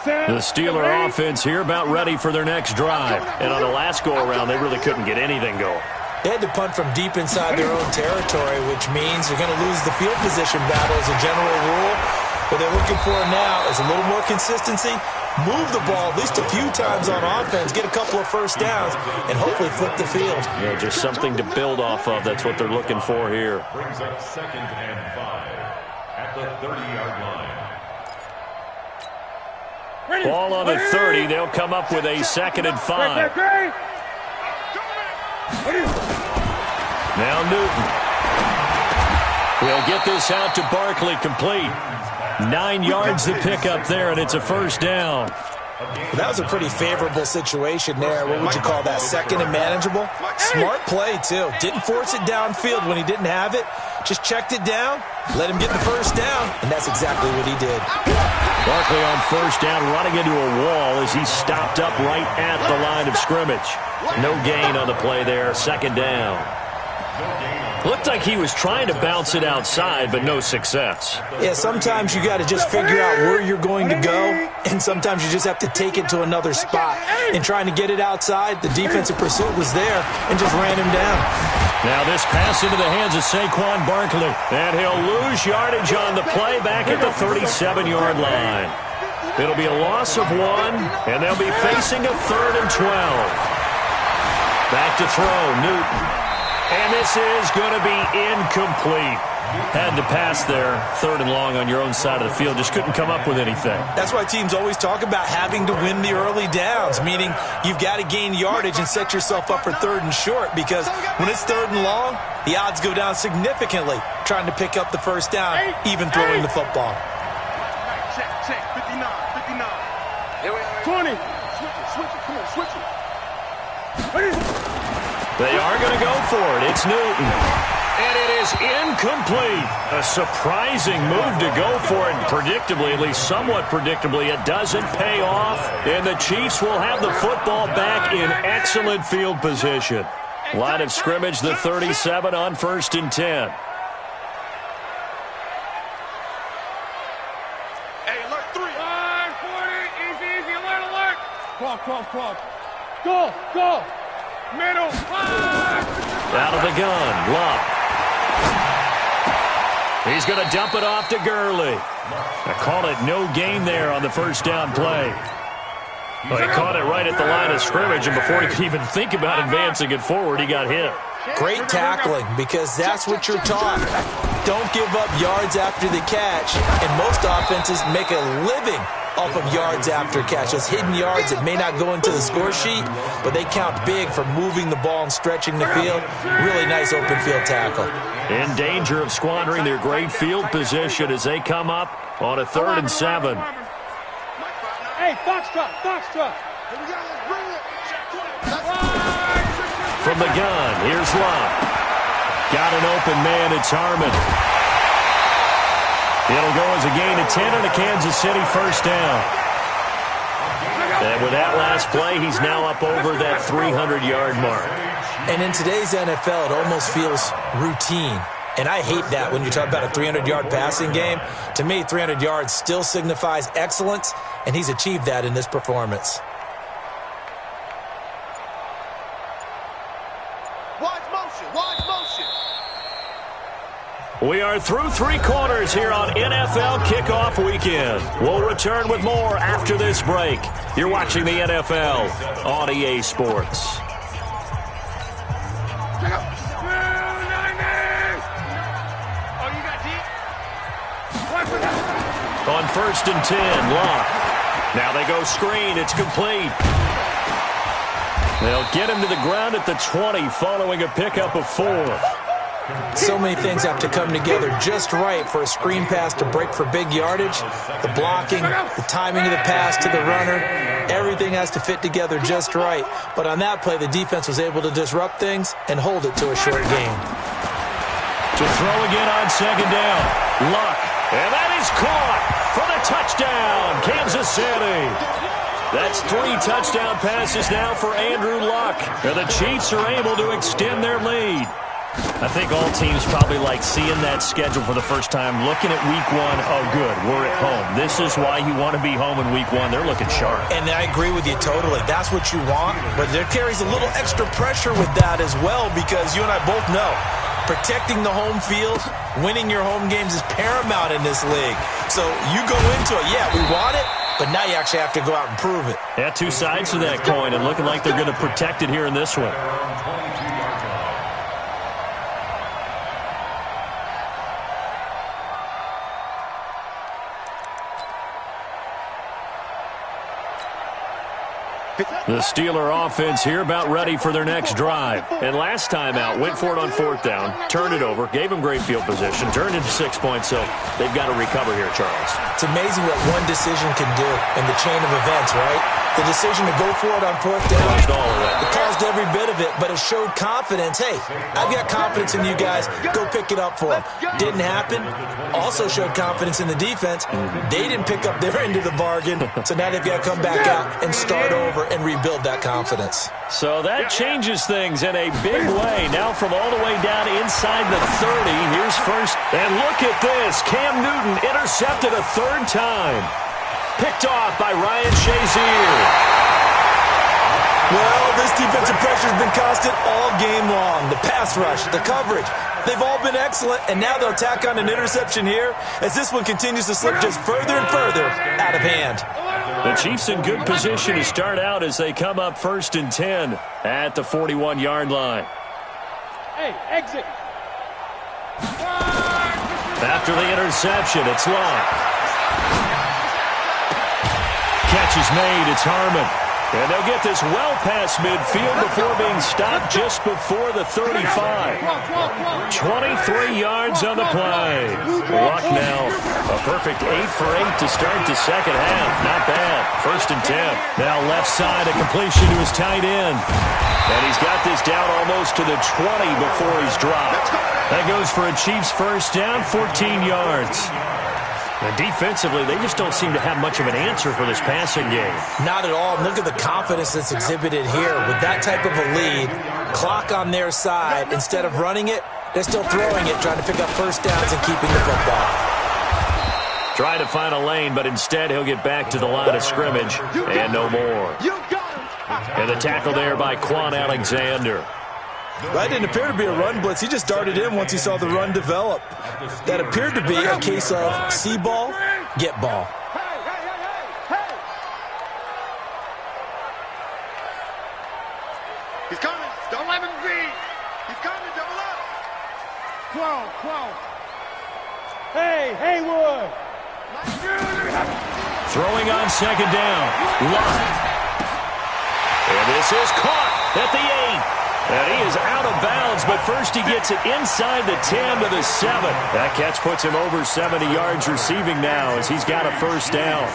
Speaker 1: The Steeler offense here about ready for their next drive. And on the last go-around, they really couldn't get anything going.
Speaker 4: They had to punt from deep inside their own territory, which means you're going to lose the field position battle as a general rule. What they're looking for now is a little more consistency, move the ball at least a few times on offense, get a couple of first downs, and hopefully flip the field.
Speaker 1: Yeah, just something to build off of. That's what they're looking for here.
Speaker 3: Brings up 2nd and 5 at the 30-yard line.
Speaker 1: Ball on the 30. They'll come up with a 2nd and 5. Now Newton. He'll get this out to Barkley, complete. 9 yards to pick up there, and it's a first down.
Speaker 4: Well, that was a pretty favorable situation there. What would you call that? 2nd and manageable? Smart play, too. Didn't force it downfield when he didn't have it. Just checked it down, let him get the first down, and that's exactly what he did.
Speaker 1: Barkley on first down, running into a wall as he stopped up right at the line of scrimmage. No gain on the play there, 2nd down. Looked like he was trying to bounce it outside, but no success.
Speaker 4: Yeah, sometimes you got to just figure out where you're going to go, and sometimes you just have to take it to another spot. And trying to get it outside, the defensive pursuit was there and just ran him down.
Speaker 1: Now this pass into the hands of Saquon Barkley, and he'll lose yardage on the play back at the 37-yard line. It'll be a loss of 1, and they'll be facing a 3rd and 12. Back to throw, Newton. And this is going to be incomplete. Had to pass there, 3rd and long on your own side of the field. Just couldn't come up with anything.
Speaker 4: That's why teams always talk about having to win the early downs, meaning you've got to gain yardage and set yourself up for 3rd and short, because when it's 3rd and long, the odds go down significantly trying to pick up the first down, even throwing the football.
Speaker 2: Check, 59, 59. 20. Switch it, come on, switch it.
Speaker 1: They are going to go for it. It's Newton. And it is incomplete. A surprising move to go for it. Predictably, at least somewhat predictably, it doesn't pay off. And the Chiefs will have the football back in excellent field position. Line of scrimmage, the 37 on 1st and 10.
Speaker 2: Hey, alert 3. 40, easy, alert. Cross. Go. Middle.
Speaker 1: Out of the gun, Luck. He's going to dump it off to Gurley. I call it no gain there on the first down play. Well, he caught it right at the line of scrimmage, and before he could even think about advancing it forward, he got hit.
Speaker 4: Great tackling, because that's what you're taught. Don't give up yards after the catch, and most offenses make a living off of yards after catch. Those hidden yards that may not go into the score sheet, but they count big for moving the ball and stretching the field. Really nice open field tackle.
Speaker 1: In danger of squandering their great field position as they come up on a 3rd and 7.
Speaker 2: Hey, Foxtrot. Here we go, bring it.
Speaker 1: From the gun, here's Luck. Got an open man, it's Harmon. It'll go as a gain of 10 and a Kansas City first down. And with that last play, he's now up over that 300-yard mark.
Speaker 4: And in today's NFL, it almost feels routine. And I hate that when you talk about a 300-yard passing game. To me, 300 yards still signifies excellence, and he's achieved that in this performance.
Speaker 2: Watch motion.
Speaker 1: We are through 3 quarters here on NFL Kickoff Weekend. We'll return with more after this break. You're watching the NFL on EA Sports. On 1st and 10, Luck. Now they go screen. It's complete. They'll get him to the ground at the 20 following a pickup of 4.
Speaker 4: So many things have to come together just right for a screen pass to break for big yardage. The blocking, the timing of the pass to the runner, everything has to fit together just right. But on that play, the defense was able to disrupt things and hold it to a short gain.
Speaker 1: To throw again on 2nd down. Luck. And that is caught for the touchdown, Kansas City. That's 3 touchdown passes now for Andrew Luck. And the Chiefs are able to extend their lead. I think all teams probably like seeing that schedule for the first time, looking at week 1. Oh, good, we're at home. This is why you want to be home in week 1. They're looking sharp.
Speaker 4: And I agree with you totally. That's what you want, but there carries a little extra pressure with that as well, because you and I both know Protecting the home field, winning your home games is paramount in this league. So you go into it, yeah, we want it, but now you actually have to go out and prove it.
Speaker 1: Yeah, two sides to that coin, and looking like they're going to protect it here in this one. The Steeler offense here about ready for their next drive. And last time out, went for it on fourth down, turned it over, gave them great field position, turned into 6 points, so they've got to recover here, Charles.
Speaker 4: It's amazing what one decision can do in the chain of events, right? The decision to go for it on fourth down,
Speaker 1: Caused all of that.
Speaker 4: it caused every bit of it, but it showed confidence. Hey, I've got confidence in you guys. Go pick it up for them. Didn't happen. Also showed confidence in the defense. They didn't pick up their end of the bargain, so now they've got to come back out and start over and rebuild that confidence.
Speaker 1: So that changes things in a big way. Now from all the way down inside the 30, here's first. And look at this. Cam Newton intercepted a third time. Picked off by Ryan Shazier.
Speaker 4: Well, this defensive pressure has been constant all game long. The pass rush, the coverage, they've all been excellent, and now they'll tack on an interception here as this one continues to slip just further and further out of hand.
Speaker 1: The Chiefs in good position to start out as they come up 1st and 10 at the 41-yard line.
Speaker 2: Hey, exit.
Speaker 1: After the interception, it's Locke. Catch is made. It's Harmon. And they'll get this well past midfield before being stopped just before the 35. 23 yards on the play. Luck now. A perfect 8 for 8 to start the second half. Not bad. 1st and 10. Now left side, a completion to his tight end. And he's got this down almost to the 20 before he's dropped. That goes for a Chiefs first down, 14 yards. And defensively, they just don't seem to have much of an answer for this passing game.
Speaker 4: Not at all. Look at the confidence that's exhibited here. With that type of a lead, clock on their side, instead of running it, they're still throwing it, trying to pick up first downs and keeping the football.
Speaker 1: Trying to find a lane, but instead he'll get back to the line of scrimmage and no more. And the tackle there by Quan Alexander.
Speaker 4: That didn't appear to be a run blitz. He just darted in once he saw the run develop. That appeared to be a case of see ball, get ball.
Speaker 2: He's coming. Don't let him beat. He's coming. Double up. Clone. Hey, Haywood.
Speaker 1: Throwing on second down. Locke. And this is caught at the 8. And he is out of bounds, but first he gets it inside the 10 to the 7. That catch puts him over 70 yards receiving now as he's got a first down.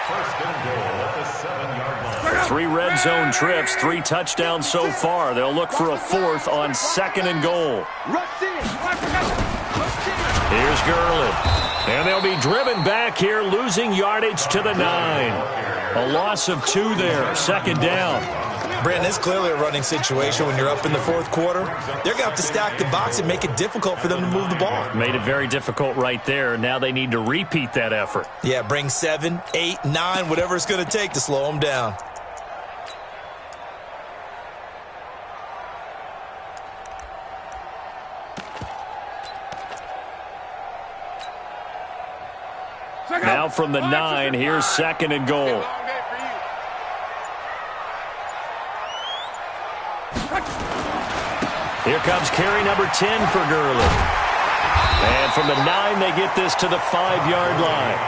Speaker 3: First and goal at the 7-yard line.
Speaker 1: 3 red zone trips, 3 touchdowns so far. They'll look for a 4th on 2nd and goal. Here's Gurley. And they'll be driven back here, losing yardage to the 9. A loss of 2 there, 2nd down.
Speaker 4: Brandon, it's clearly a running situation when you're up in the 4th quarter. They're going to have to stack the box and make it difficult for them to move the ball.
Speaker 1: Made it very difficult right there. Now they need to repeat that effort.
Speaker 4: Yeah, bring 7, 8, 9, whatever it's going to take to slow them down.
Speaker 1: Now from the 9, here's 2nd and goal. Here comes carry number 10 for Gurley. And from the 9, they get this to the 5-yard line.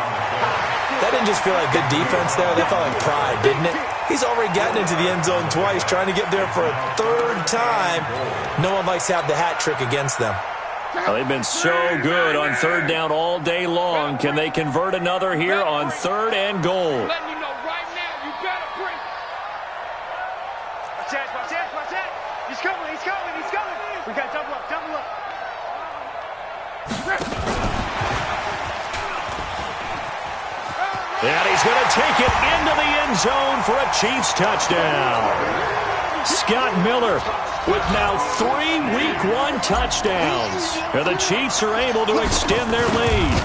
Speaker 4: That didn't just feel like good defense there. That felt like pride, didn't it? He's already gotten into the end zone twice, trying to get there for a 3rd time. No one likes to have the hat trick against them.
Speaker 1: Well, they've been so good on 3rd down all day long. Can they convert another here on 3rd and goal?
Speaker 2: Letting you know right now, you better bring. Watch that. He's coming. We got double up.
Speaker 1: And he's going to take it into the end zone for a Chiefs touchdown. Scott Miller with now 3 Week 1 touchdowns. And the Chiefs are able to extend their lead.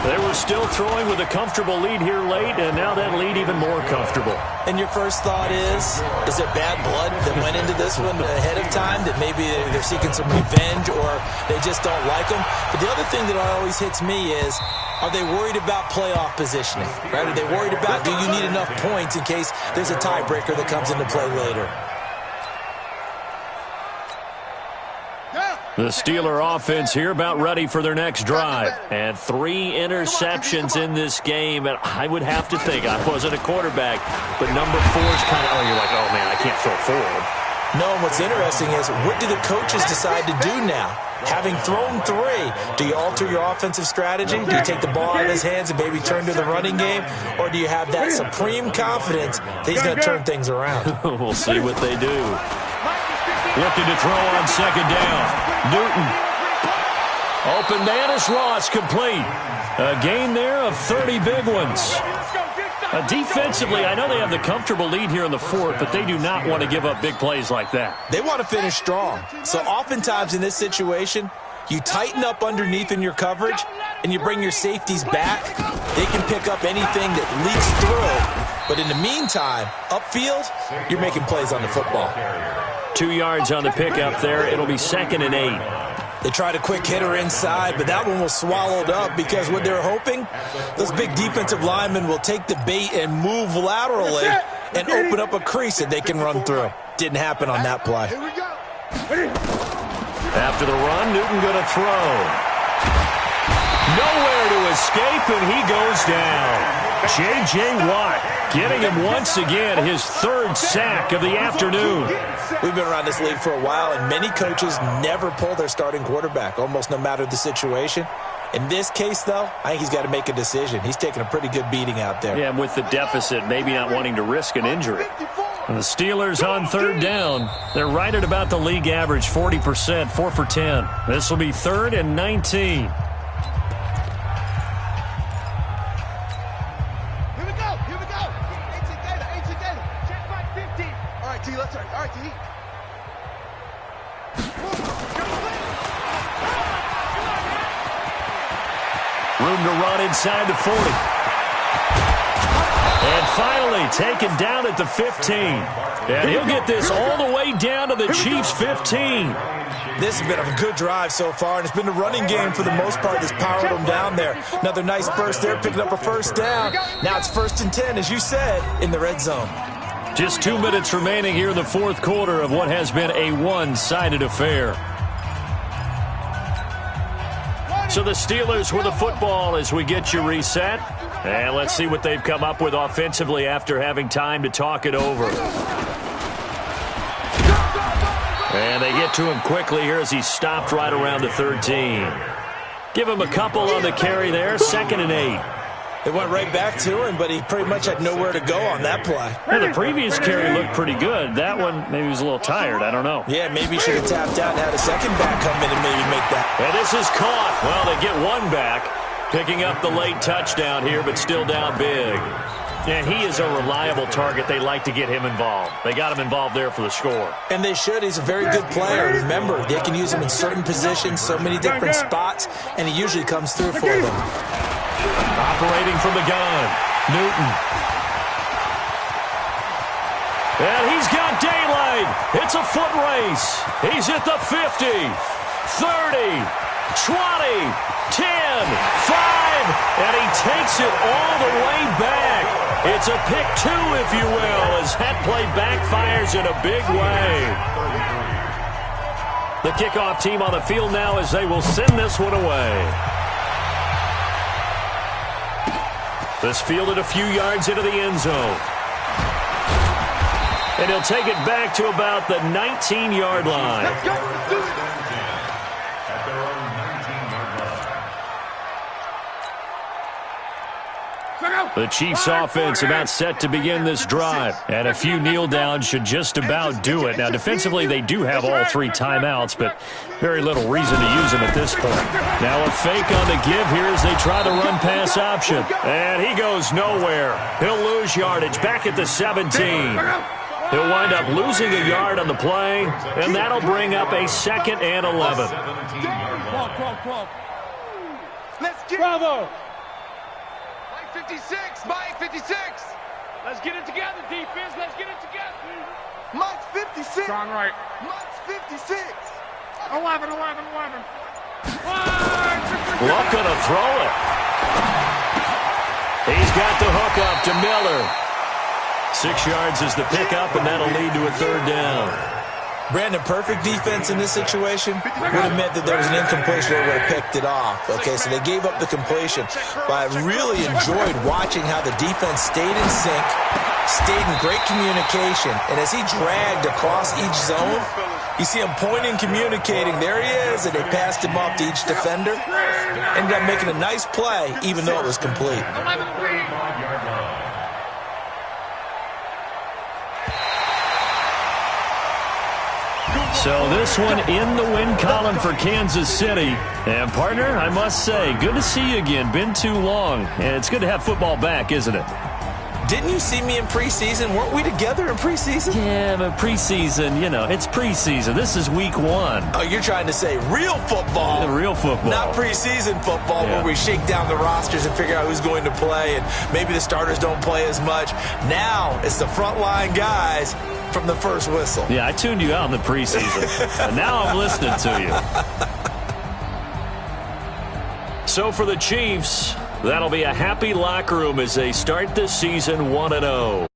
Speaker 1: They were still throwing with a comfortable lead here late, and now that lead even more comfortable.
Speaker 4: And your first thought is there bad blood that went into this one ahead of time, that maybe they're seeking some revenge or they just don't like them? But the other thing that always hits me is, are they worried about playoff positioning? Right? Are they worried about, do you need enough points in case there's a tiebreaker that comes into play later?
Speaker 1: The Steeler offense here about ready for their next drive. And 3 interceptions in this game. And I would have to think, I wasn't a quarterback, but number 4 is kind of, you're like, oh, man, I can't throw forward.
Speaker 4: No, and what's interesting is, what do the coaches decide to do now? Having thrown 3, do you alter your offensive strategy? Do you take the ball out of his hands and maybe turn to the running game? Or do you have that supreme confidence that he's going to turn things around?
Speaker 1: We'll see what they do. Looking to throw on second down. Newton. Open man is Ross, complete. A gain there of 30 big ones. Defensively, I know they have the comfortable lead here in the 4th, but they do not want to give up big plays like that.
Speaker 4: They want to finish strong. So oftentimes in this situation, you tighten up underneath in your coverage, and you bring your safeties back. They can pick up anything that leaks through. But in the meantime, upfield, you're making plays on the football.
Speaker 1: 2 yards on the pickup there. It'll be 2nd and 8.
Speaker 4: They tried a quick hitter inside, but that one was swallowed up because what they're hoping, those big defensive linemen will take the bait and move laterally and open up a crease that they can run through. Didn't happen on that play.
Speaker 1: After the run, Newton going to throw. Nowhere to escape, and he goes down. J.J. Watt getting him once again his 3rd sack of the afternoon.
Speaker 4: We've been around this league for a while, and many coaches never pull their starting quarterback, almost no matter the situation. In this case, though, I think he's got to make a decision. He's taking a pretty good beating out there.
Speaker 1: Yeah, and with the deficit, maybe not wanting to risk an injury. And the Steelers on 3rd down. They're right at about the league average, 40%, 4 for 10. This will be 3rd and 19. Room to run inside the 40. And finally taken down at the 15. And he'll get this all the way down to the Chiefs' 15.
Speaker 4: This has been a good drive so far, and it's been the running game for the most part that's powered them down there. Another nice burst there, picking up a 1st down. Now it's 1st and 10, as you said, in the red zone.
Speaker 1: Just 2 minutes remaining here in the 4th quarter of what has been a one-sided affair. So the Steelers with the football as we get you reset. And let's see what they've come up with offensively after having time to talk it over. And they get to him quickly here as he stopped right around the 13. Give him a couple on the carry there, 2nd and 8.
Speaker 4: They went right back to him, but he pretty much had nowhere to go on that play.
Speaker 1: Yeah, the previous carry looked pretty good. That one, maybe he was a little tired. I don't know.
Speaker 4: Yeah, maybe he should have tapped out and had a second back come in and maybe make that.
Speaker 1: And this is caught. Well, they get one back, picking up the late touchdown here, but still down big. And he is a reliable target. They like to get him involved. They got him involved there for the score.
Speaker 4: And they should. He's a very good player. Remember, they can use him in certain positions, so many different spots, and he usually comes through for them.
Speaker 1: Operating from the gun, Newton. And he's got daylight. It's a foot race. He's at the 50, 30, 20, 10, 5, and he takes it all the way back. It's a pick 2, if you will, as that play backfires in a big way. The kickoff team on the field now as they will send this one away. This fielded a few yards into the end zone. And he'll take it back to about the 19-yard line.
Speaker 3: At their own 19-yard line.
Speaker 1: The Chiefs offense about set to begin this drive. And a few kneel downs should just about do it. Now, defensively, they do have all 3 timeouts, but very little reason to use them at this point. Now a fake on the give here as they try the run-pass option. And he goes nowhere. He'll lose yardage back at the 17. He'll wind up losing a yard on the play, and that'll bring up a 2nd and 11.
Speaker 2: Let's get Bravo. 56. Mike 56. Let's get it together, defense. Let's get it together.
Speaker 5: Mike's 56.
Speaker 2: Strong right.
Speaker 5: Mike's 56.
Speaker 2: 11.
Speaker 1: Luck gonna throw it. He's got the hook up to Miller. 6 yards is the pickup, and that'll lead to a third down.
Speaker 4: Brandon, perfect defense in this situation would have meant that there was an incompletion. They would have picked it off. Okay, so they gave up the completion. But I really enjoyed watching how the defense stayed in sync, stayed in great communication. And as he dragged across each zone, you see him pointing, communicating. There he is, and they passed him off to each defender. Ended up making a nice play, even though it was complete.
Speaker 1: So this one in the win column for Kansas City. And, partner, I must say, good to see you again. Been too long. And it's good to have football back, isn't it?
Speaker 4: Didn't you see me in preseason? Weren't we together in preseason?
Speaker 1: Yeah, but preseason, you know, it's preseason. This is week 1.
Speaker 4: Oh, you're trying to say real football.
Speaker 1: The real football.
Speaker 4: Not preseason football where we shake down the rosters and figure out who's going to play, and maybe the starters don't play as much. Now it's the frontline guys from the first whistle.
Speaker 1: Yeah, I tuned you out in the preseason. And now I'm listening to you. So for the Chiefs, that'll be a happy locker room as they start the season 1-0.